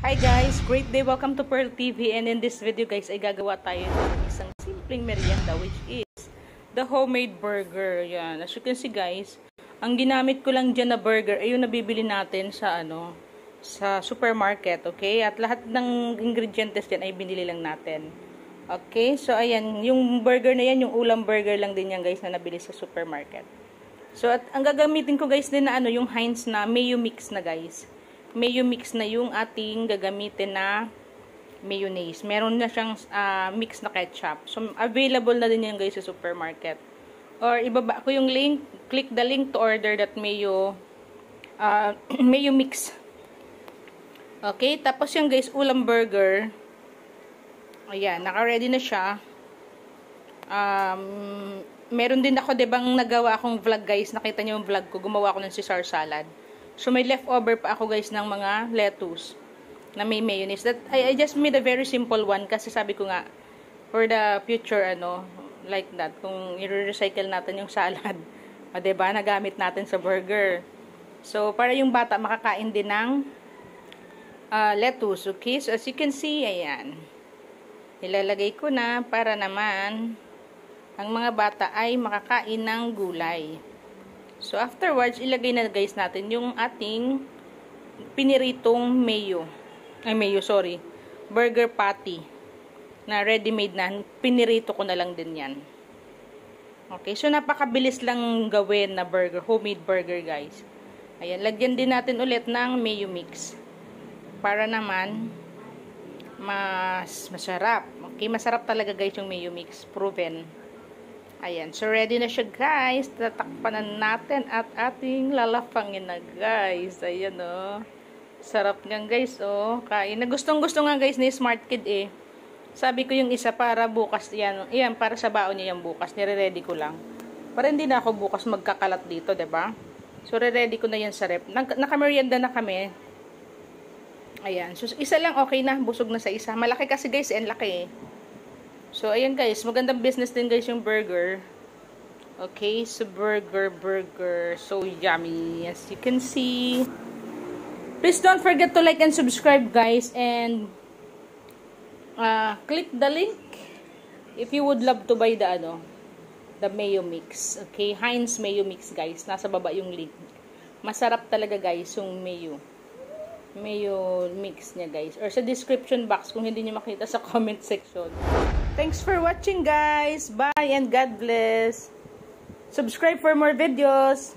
Hi guys, great day, welcome to Pearl TV, and in this video guys ay gagawa tayo ng isang simpleng merienda which is the homemade burger. Yan, as you can see guys, ang ginamit ko lang dyan na burger ay yung nabibili natin sa sa supermarket, okay? At lahat ng ingredients dyan ay binili lang natin. Okay, so ayan, yung burger na yan, yung ulam burger lang din yan guys na nabili sa supermarket. So at ang gagamitin ko guys din na yung Heinz na mayo mix na guys. Mayo mix na yung ating gagamitin na mayonnaise. Meron na siyang mix na ketchup. So, available na din yan guys sa supermarket. Or, ibaba ko yung link. Click the link to order that mayo mayo mix. Okay, tapos yung guys, ulam burger. Ayan, naka-ready na siya. Meron din ako, dibang nagawa akong vlog guys. Nakita niyo yung vlog ko. Gumawa ako ng Caesar salad. So, may leftover pa ako guys ng mga lettuce na may mayonnaise. That, I just made a very simple one kasi sabi ko nga, for the future, like that, kung i-recycle natin yung salad, diba, nagamit natin sa burger. So, para yung bata makakain din ng lettuce, okay? So, as you can see, ayan. Nilalagay ko na para naman ang mga bata ay makakain ng gulay. So, afterwards, ilagay na guys natin yung ating piniritong burger patty na ready-made na. Pinirito ko na lang din yan. Okay, so napakabilis lang gawin na burger, homemade burger guys. Ayan, lagyan din natin ulit ng mayo mix para naman mas masarap. Okay, masarap talaga guys yung mayo mix, proven. Ayan, so ready na siya guys. Tatakpan na natin at ating lalapangin na guys. Ayan sarap nga guys kain. Gustong-gusto nga guys ni Smart Kid Sabi ko yung isa para bukas yan. Ayan, para sa baon niya yung bukas. Nire-ready ko lang. Para hindi na ako bukas magkakalat dito, 'di ba? So re-ready ko na yan sa rep. Naka-merienda na kami. Ayan, so isa lang okay na. Busog na sa isa. Malaki kasi guys, ang laki So, ayan guys, magandang business din guys yung burger. Okay, so burger, so yummy. As you can see. Please don't forget to like and subscribe guys. And, click the link if you would love to buy the mayo mix. Okay, Heinz mayo mix guys. Nasa baba yung link. Masarap talaga guys yung mayo mix niya guys. Or sa description box kung hindi niyo makita sa comment section. Thanks for watching guys. Bye and God bless. Subscribe for more videos.